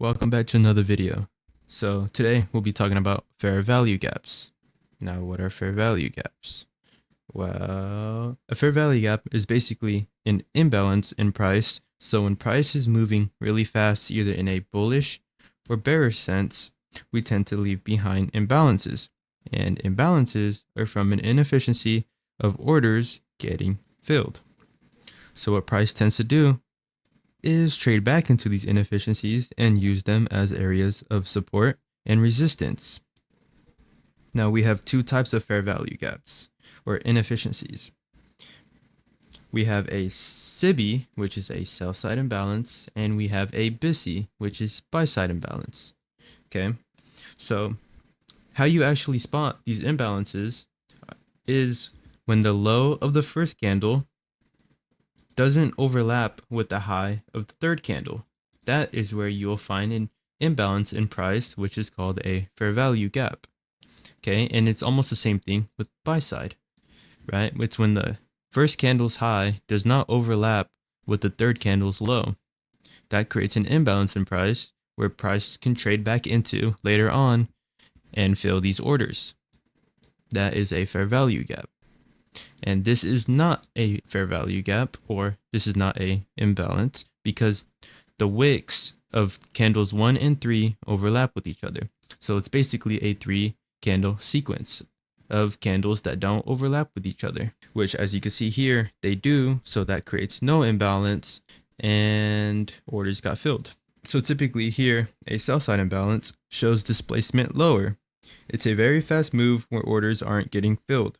Welcome back to another video. So today we'll be talking about fair value gaps. Now, what are fair value gaps? Well, a fair value gap is basically an imbalance in price. So when price is moving really fast, either in a bullish or bearish sense, we tend to leave behind imbalances. And imbalances are from an inefficiency of orders getting filled. So what price tends to do is trade back into these inefficiencies and use them as areas of support and resistance. Now we have two types of fair value gaps or inefficiencies. We have a SIBI, which is a sell side imbalance, and we have a BISI, which is buy side imbalance. Okay, so how you actually spot these imbalances is when the low of the first candle doesn't overlap with the high of the third candle. That is where you will find an imbalance in price, which is called a fair value gap. Okay, and it's almost the same thing with buy side, right? It's when the first candle's high does not overlap with the third candle's low. That creates an imbalance in price where price can trade back into later on and fill these orders. That is a fair value gap. And this is not a fair value gap, or this is not a imbalance, because the wicks of candles 1 and 3 overlap with each other. So it's basically a 3 candle sequence of candles that don't overlap with each other, which, as you can see here, they do. So that creates no imbalance and orders got filled. So typically here, a sell side imbalance shows displacement lower. It's a very fast move where orders aren't getting filled.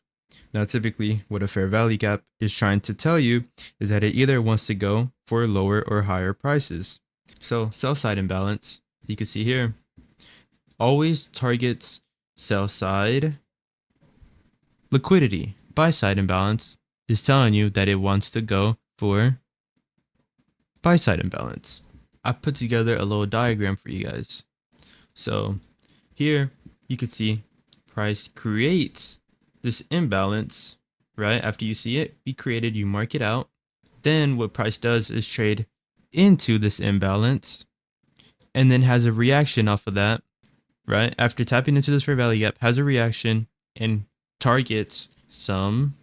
Now, typically what a fair value gap is trying to tell you is that it either wants to go for lower or higher prices. So sell side imbalance, you can see here, always targets sell side liquidity. Buy side imbalance is telling you that it wants to go for buy side imbalance. I put together a little diagram for you guys. So here you can see price creates this imbalance, right? After you see it be created, you mark it out. Then what price does is trade into this imbalance and then has a reaction off of that, right? After tapping into this fair value gap, has a reaction and targets some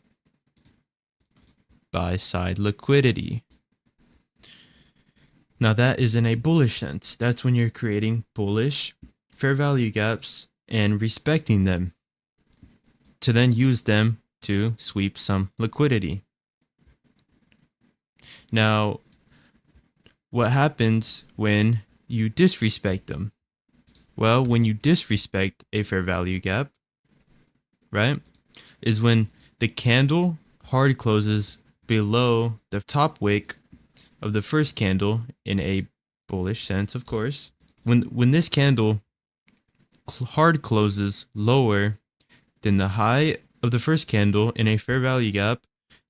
buy side liquidity. Now that is in a bullish sense. That's when you're creating bullish fair value gaps and respecting them to then use them to sweep some liquidity. Now, what happens when you disrespect them? Well, when you disrespect a fair value gap, right, is when the candle hard closes below the top wick of the first candle in a bullish sense, of course. When this candle hard closes lower than the high of the first candle in a fair value gap,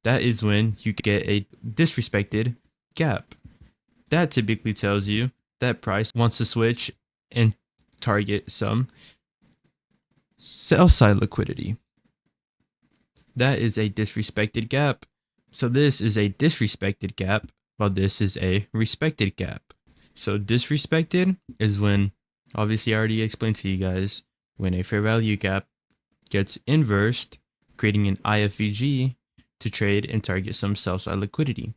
that is when you get a disrespected gap. That typically tells you that price wants to switch and target some sell side liquidity. That is a disrespected gap. So this is a disrespected gap, while this is a respected gap. So disrespected is when, obviously I already explained to you guys, when a fair value gap gets inversed, creating an IFVG to trade and target some sell side liquidity.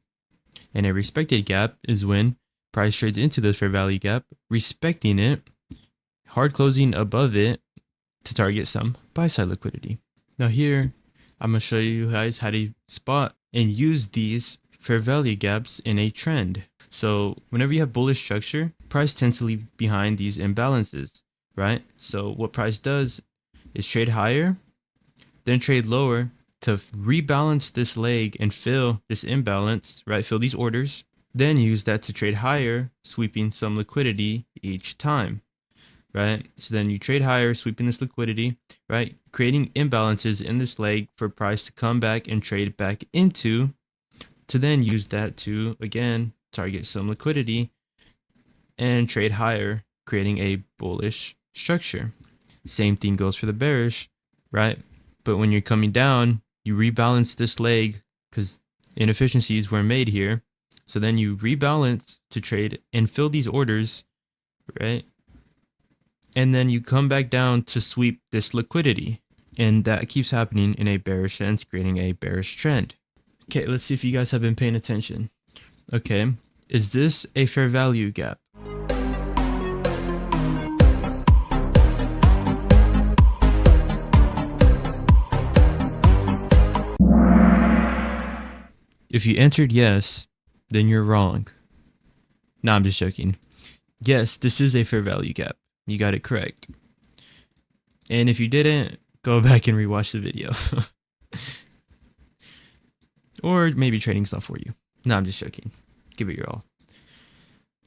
And a respected gap is when price trades into the fair value gap, respecting it, hard closing above it to target some buy side liquidity. Now here, I'm going to show you guys how to spot and use these fair value gaps in a trend. So whenever you have bullish structure, price tends to leave behind these imbalances, right? So what price does is trade higher, then trade lower to rebalance this leg and fill this imbalance, right? Fill these orders, then use that to trade higher, sweeping some liquidity each time, right? So then you trade higher, sweeping this liquidity, right? Creating imbalances in this leg for price to come back and trade back into, to then use that to, again, target some liquidity and trade higher, creating a bullish structure. Same thing goes for the bearish, right? But when you're coming down, you rebalance this leg because inefficiencies were made here. So then you rebalance to trade and fill these orders right? And then you come back down to sweep this liquidity. And that keeps happening in a bearish sense, creating a bearish trend. Okay, let's see if you guys have been paying attention. Okay, is this a fair value gap? If you answered yes, then you're wrong. No, I'm just joking. Yes, this is a fair value gap. You got it correct. And if you didn't, go back and rewatch the video. Or maybe trading's not for you. No, I'm just joking. Give it your all.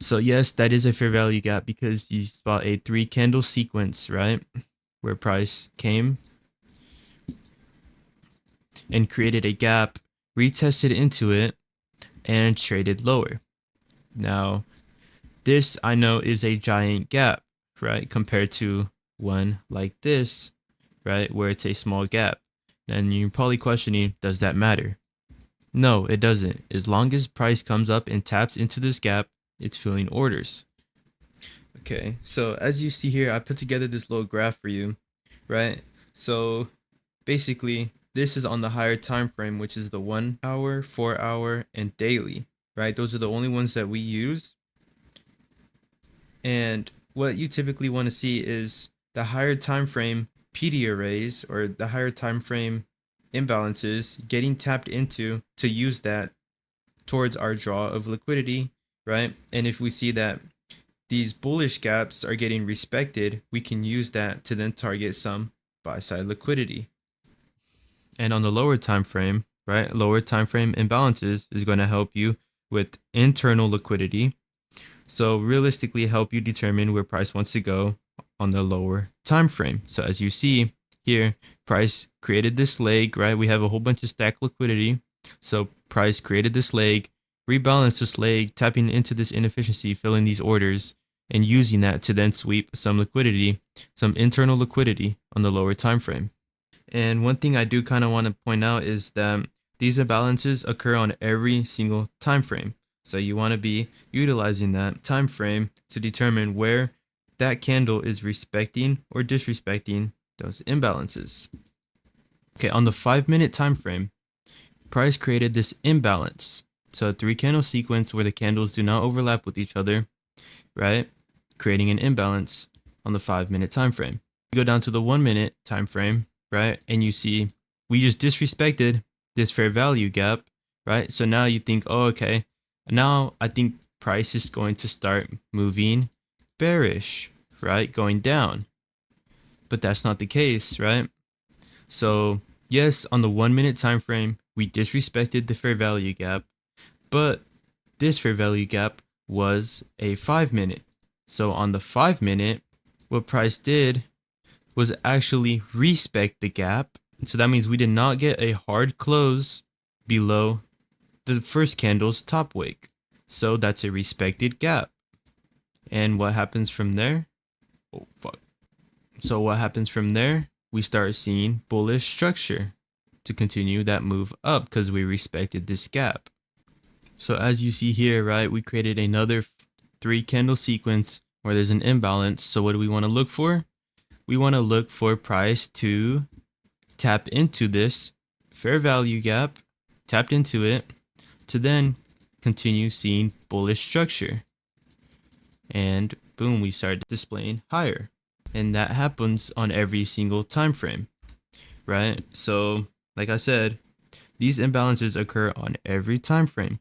So yes, that is a fair value gap because you spot a 3 candle sequence, right? Where price came and created a gap, retested into it, and traded lower. Now, this I know is a giant gap, right? Compared to one like this, right? Where it's a small gap. And you're probably questioning, does that matter? No, it doesn't. As long as price comes up and taps into this gap, it's filling orders. Okay, so as you see here, I put together this little graph for you, right? So basically, this is on the higher time frame, which is the 1 hour, 4 hour, and daily, right? Those are the only ones that we use. And what you typically want to see is the higher time frame PD arrays, or the higher time frame imbalances, getting tapped into to use that towards our draw of liquidity, right? And if we see that these bullish gaps are getting respected, we can use that to then target some buy side liquidity. And on the lower time frame, right, lower time frame imbalances is going to help you with internal liquidity. So realistically help you determine where price wants to go on the lower time frame. So as you see here, price created this leg, right? We have a whole bunch of stacked liquidity. So price created this leg, rebalanced this leg, tapping into this inefficiency, filling these orders, and using that to then sweep some liquidity, some internal liquidity on the lower time frame. And one thing I do kind of want to point out is that these imbalances occur on every single time frame. So you want to be utilizing that time frame to determine where that candle is respecting or disrespecting those imbalances. Okay, on the 5-minute time frame, price created this imbalance. So a 3 candle sequence where the candles do not overlap with each other, right? Creating an imbalance on the 5-minute time frame. You go down to the 1-minute time frame, right? And you see we just disrespected this fair value gap, right? So now you think, oh, okay, now I think price is going to start moving bearish, right? Going down. But that's not the case, right? So yes, on the 1-minute time frame, we disrespected the fair value gap, but this fair value gap was a 5-minute. So on the 5-minute, what price did was actually respect the gap. So that means we did not get a hard close below the first candle's top wick. So that's a respected gap. And what happens from there? Oh, fuck. So what happens from there? We start seeing bullish structure to continue that move up because we respected this gap. So as you see here, right, we created another 3 candle sequence where there's an imbalance. So what do we want to look for? We want to look for price to tap into this fair value gap, tapped into it, to then continue seeing bullish structure. And boom, we start displaying higher. And that happens on every single time frame, right? So like I said, these imbalances occur on every time frame,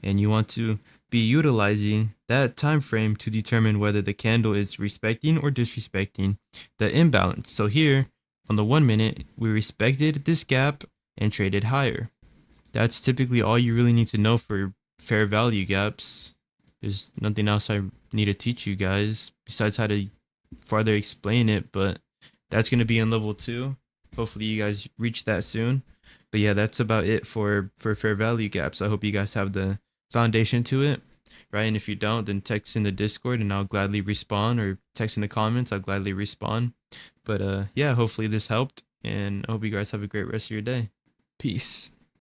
and you want to be utilizing that time frame to determine whether the candle is respecting or disrespecting the imbalance. So here on the 1-minute, we respected this gap and traded higher. That's typically all you really need to know for fair value gaps. There's nothing else I need to teach you guys besides how to further explain it, but that's going to be in level 2. Hopefully you guys reach that soon. But yeah, that's about it for fair value gaps. I hope you guys have the foundation to it, right? And if you don't, then text in the Discord and I'll gladly respond, or text in the comments, I'll gladly respond. But yeah, hopefully this helped, and I hope you guys have a great rest of your day. Peace.